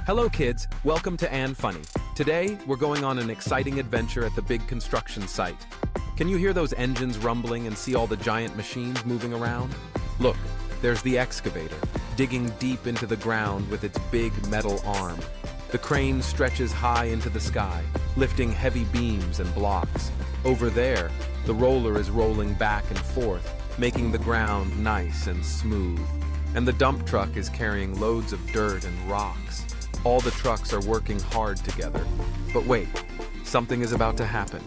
Hello kids, welcome to And Funny. Today, we're going on an exciting adventure at the big construction site. Can you hear those engines rumbling and see all the giant machines moving around? Look, there's the excavator, digging deep into the ground with its big metal arm. The crane stretches high into the sky, lifting heavy beams and blocks. Over there, the roller is rolling back and forth, making the ground nice and smooth. And the dump truck is carrying loads of dirt and rocks. All the trucks are working hard together. But wait, something is about to happen.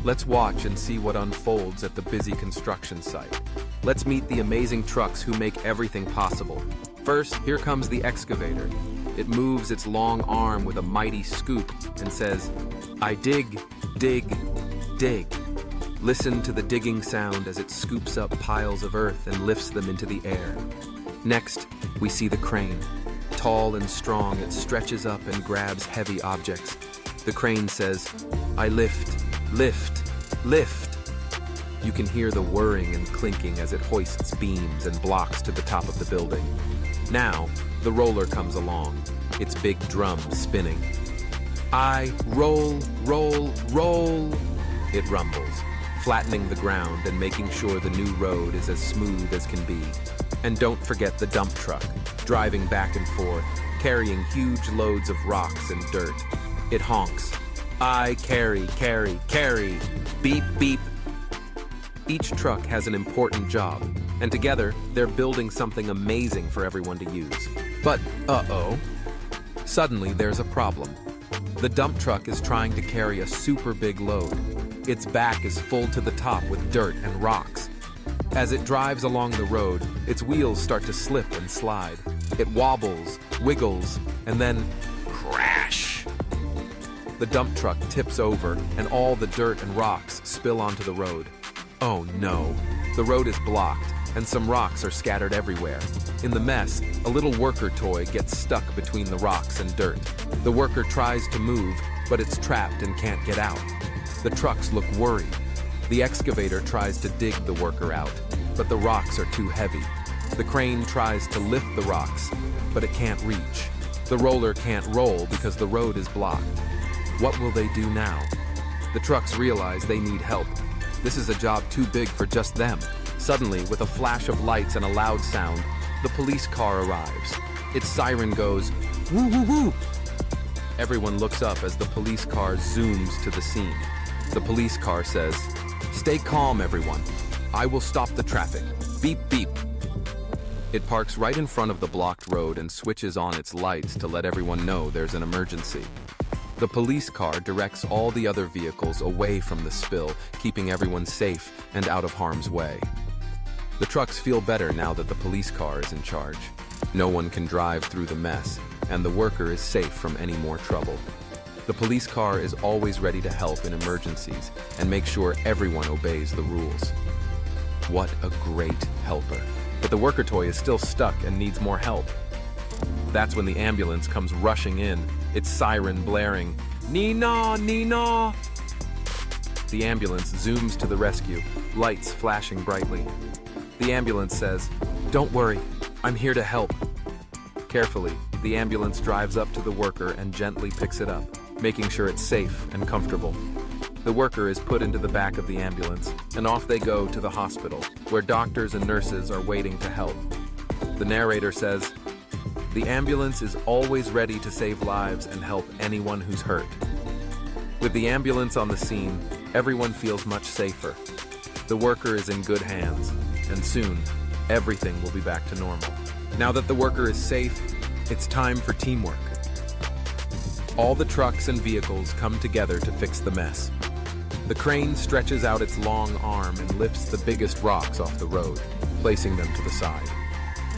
Let's watch and see what unfolds at the busy construction site. Let's meet the amazing trucks who make everything possible. First, here comes the excavator. It moves its long arm with a mighty scoop and says, "I dig, dig, dig." Listen to the digging sound as it scoops up piles of earth and lifts them into the air. Next, we see the crane. Tall and strong, it stretches up and grabs heavy objects. The crane says, "I lift, lift, lift." You can hear the whirring and clinking as it hoists beams and blocks to the top of the building. Now, the roller comes along, its big drum spinning. "I roll, roll, roll," it rumbles, flattening the ground and making sure the new road is as smooth as can be. And don't forget the dump truck, driving back and forth, carrying huge loads of rocks and dirt. It honks. "I carry, carry, carry. Beep, beep." Each truck has an important job, and together they're building something amazing for everyone to use. But, uh-oh. Suddenly there's a problem. The dump truck is trying to carry a super big load. Its back is full to the top with dirt and rocks. As it drives along the road, its wheels start to slip and slide. It wobbles, wiggles, and then crash! The dump truck tips over, and all the dirt and rocks spill onto the road. Oh no! The road is blocked, and some rocks are scattered everywhere. In the mess, a little worker toy gets stuck between the rocks and dirt. The worker tries to move, but it's trapped and can't get out. The trucks look worried. The excavator tries to dig the worker out, but the rocks are too heavy. The crane tries to lift the rocks, but it can't reach. The roller can't roll because the road is blocked. What will they do now? The trucks realize they need help. This is a job too big for just them. Suddenly, with a flash of lights and a loud sound, the police car arrives. Its siren goes, "Woo, woo, woo!" Everyone looks up as the police car zooms to the scene. The police car says, "Stay calm, everyone. I will stop the traffic. Beep, beep." It parks right in front of the blocked road and switches on its lights to let everyone know there's an emergency. The police car directs all the other vehicles away from the spill, keeping everyone safe and out of harm's way. The trucks feel better now that the police car is in charge. No one can drive through the mess, and the worker is safe from any more trouble. The police car is always ready to help in emergencies and make sure everyone obeys the rules. What a great helper. But the worker toy is still stuck and needs more help. That's when the ambulance comes rushing in, its siren blaring, "Nina, Nina!" The ambulance zooms to the rescue, lights flashing brightly. The ambulance says, "Don't worry, I'm here to help." Carefully, the ambulance drives up to the worker and gently picks it up, making sure it's safe and comfortable. The worker is put into the back of the ambulance, and off they go to the hospital, where doctors and nurses are waiting to help. The narrator says, "The ambulance is always ready to save lives and help anyone who's hurt." With the ambulance on the scene, everyone feels much safer. The worker is in good hands, and soon, everything will be back to normal. Now that the worker is safe, it's time for teamwork. All the trucks and vehicles come together to fix the mess. The crane stretches out its long arm and lifts the biggest rocks off the road, placing them to the side.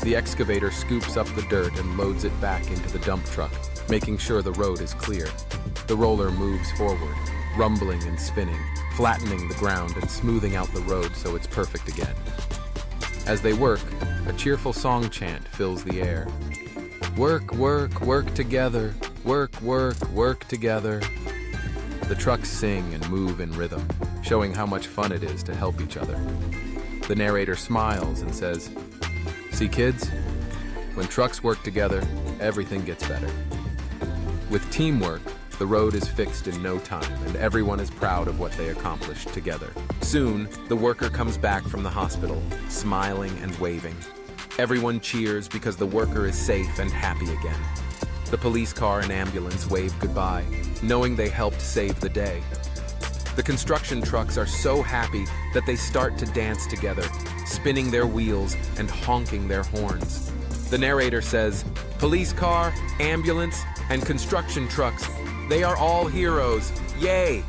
The excavator scoops up the dirt and loads it back into the dump truck, making sure the road is clear. The roller moves forward, rumbling and spinning, flattening the ground and smoothing out the road so it's perfect again. As they work, a cheerful song chant fills the air. "Work, work, work together. Work, work, work together." The trucks sing and move in rhythm, showing how much fun it is to help each other. The narrator smiles and says, "See kids, when trucks work together, everything gets better. With teamwork, the road is fixed in no time, and everyone is proud of what they accomplished together. Soon, the worker comes back from the hospital, smiling and waving. Everyone cheers because the worker is safe and happy again. The police car and ambulance wave goodbye, knowing they helped save the day. The construction trucks are so happy that they start to dance together, spinning their wheels and honking their horns. The narrator says, "Police car, ambulance, and construction trucks, they are all heroes. Yay!"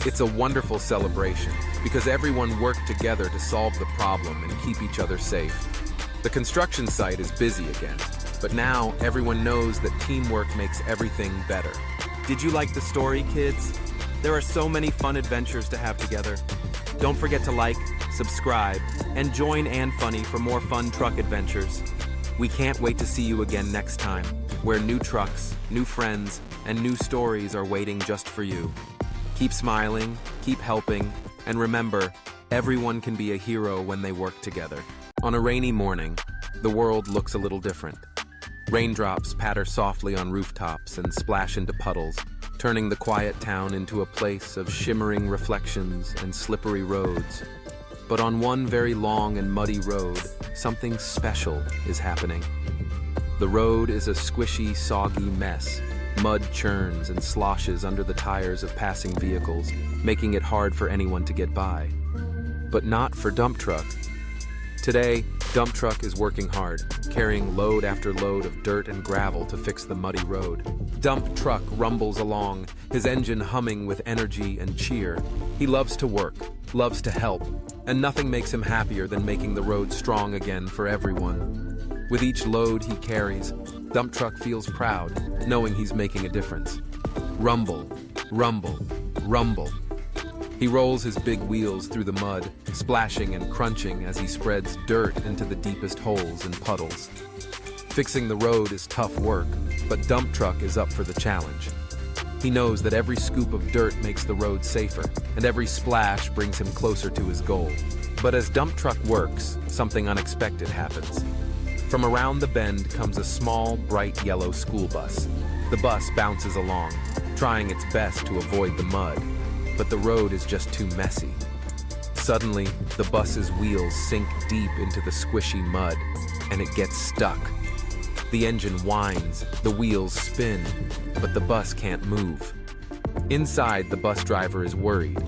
It's a wonderful celebration because everyone worked together to solve the problem and keep each other safe. The construction site is busy again, but now everyone knows that teamwork makes everything better. Did you like the story, kids? There are so many fun adventures to have together. Don't forget to like, subscribe, and join And Funny for more fun truck adventures. We can't wait to see you again next time, where new trucks, new friends, and new stories are waiting just for you. Keep smiling, keep helping, and remember, everyone can be a hero when they work together. On a rainy morning, the world looks a little different. Raindrops patter softly on rooftops and splash into puddles, turning the quiet town into a place of shimmering reflections and slippery roads. But on one very long and muddy road, something special is happening. The road is a squishy, soggy mess. Mud churns and sloshes under the tires of passing vehicles, making it hard for anyone to get by. But not for Dump Truck. Today, Dump Truck is working hard, carrying load after load of dirt and gravel to fix the muddy road. Dump Truck rumbles along, his engine humming with energy and cheer. He loves to work, loves to help, and nothing makes him happier than making the road strong again for everyone. With each load he carries, Dump Truck feels proud, knowing he's making a difference. Rumble, rumble, rumble. He rolls his big wheels through the mud, splashing and crunching as he spreads dirt into the deepest holes and puddles. Fixing the road is tough work, but Dump Truck is up for the challenge. He knows that every scoop of dirt makes the road safer, and every splash brings him closer to his goal. But as Dump Truck works, something unexpected happens. From around the bend comes a small, bright yellow school bus. The bus bounces along, trying its best to avoid the mud, but the road is just too messy. Suddenly, the bus's wheels sink deep into the squishy mud, and it gets stuck. The engine whines, the wheels spin, but the bus can't move. Inside, the bus driver is worried.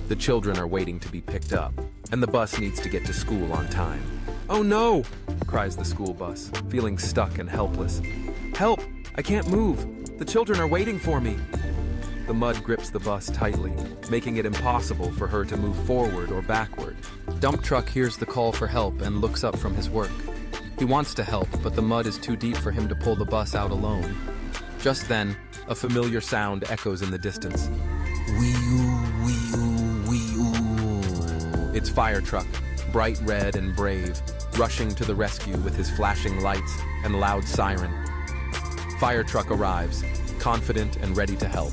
The children are waiting to be picked up, and the bus needs to get to school on time. "Oh no!" cries the school bus, feeling stuck and helpless. "Help! I can't move! The children are waiting for me!" The mud grips the bus tightly, making it impossible for her to move forward or backward. Dump Truck hears the call for help and looks up from his work. He wants to help, but the mud is too deep for him to pull the bus out alone. Just then, a familiar sound echoes in the distance. Wee-oo, wee-oo, wee-oo. It's Fire Truck, bright red and brave, rushing to the rescue with his flashing lights and loud siren. Fire Truck arrives, confident and ready to help.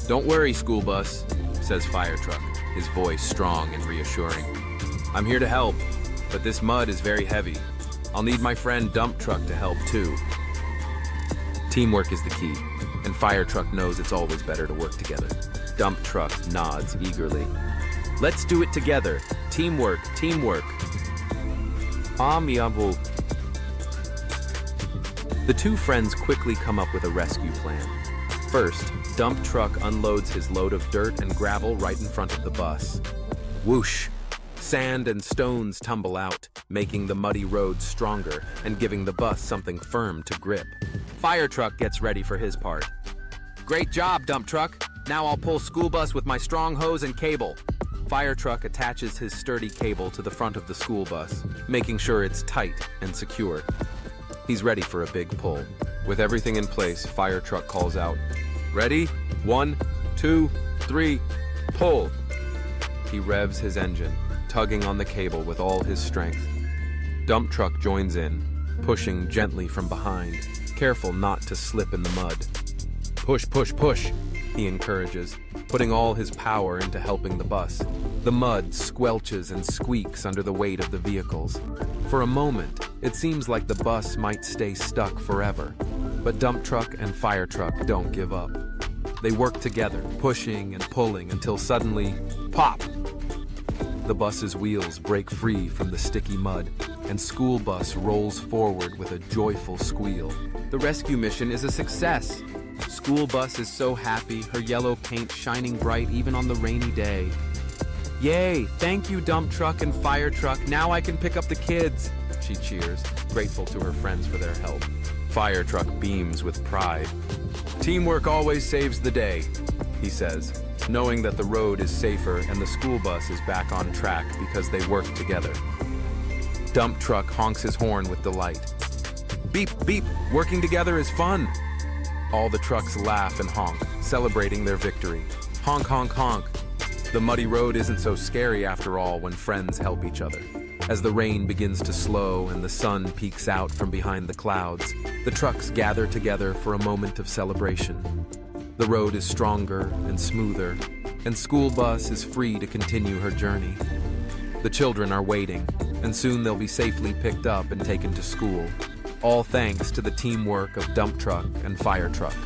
"Don't worry, school bus," says Fire Truck, his voice strong and reassuring. "I'm here to help, but this mud is very heavy. I'll need my friend Dump Truck to help too." Teamwork is the key, and Fire Truck knows it's always better to work together. Dump Truck nods eagerly. "Let's do it together. Teamwork, teamwork." Amiable. The two friends quickly come up with a rescue plan. First, Dump Truck unloads his load of dirt and gravel right in front of the bus. Whoosh! Sand and stones tumble out, making the muddy road stronger and giving the bus something firm to grip. Fire Truck gets ready for his part. "Great job, Dump Truck. Now I'll pull school bus with my strong hose and cable." Fire Truck attaches his sturdy cable to the front of the school bus, making sure it's tight and secure. He's ready for a big pull. With everything in place, Fire Truck calls out, "Ready? 1, 2, 3, pull!" He revs his engine, tugging on the cable with all his strength. Dump Truck joins in, pushing gently from behind, careful not to slip in the mud. "Push, push, push," he encourages, putting all his power into helping the bus. The mud squelches and squeaks under the weight of the vehicles. For a moment, it seems like the bus might stay stuck forever. But dump truck and fire truck don't give up. They work together, pushing and pulling until suddenly, pop! The bus's wheels break free from the sticky mud, and school bus rolls forward with a joyful squeal. The rescue mission is a success. School bus is so happy, her yellow paint shining bright even on the rainy day. Yay! Thank you, dump truck and fire truck. Now I can pick up the kids, she cheers, grateful to her friends for their help. Fire truck beams with pride. Teamwork always saves the day, he says, knowing that the road is safer and the school bus is back on track because they work together. Dump truck honks his horn with delight. Beep, beep, working together is fun. All the trucks laugh and honk, celebrating their victory. Honk, honk, honk. The muddy road isn't so scary after all when friends help each other. As the rain begins to slow and the sun peeks out from behind the clouds, the trucks gather together for a moment of celebration. The road is stronger and smoother, and school bus is free to continue her journey. The children are waiting, and soon they'll be safely picked up and taken to school, all thanks to the teamwork of dump truck and fire truck.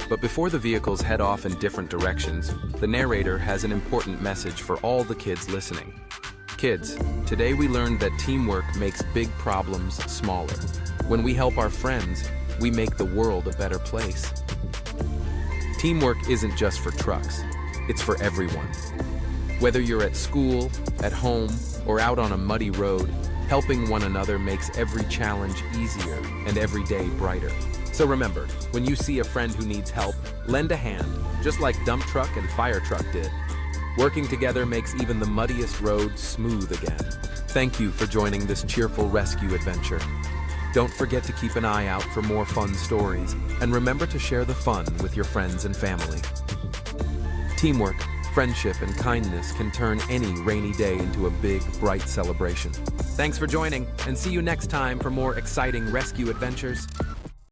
But before the vehicles head off in different directions, the narrator has an important message for all the kids listening. Kids, today we learned that teamwork makes big problems smaller. When we help our friends, we make the world a better place. Teamwork isn't just for trucks, it's for everyone. Whether you're at school, at home, or out on a muddy road, helping one another makes every challenge easier and every day brighter. So remember, when you see a friend who needs help, lend a hand, just like dump truck and fire truck did. Working together makes even the muddiest road smooth again. Thank you for joining this cheerful rescue adventure. Don't forget to keep an eye out for more fun stories, and remember to share the fun with your friends and family. Teamwork, friendship, and kindness can turn any rainy day into a big, bright celebration. Thanks for joining, and see you next time for more exciting rescue adventures.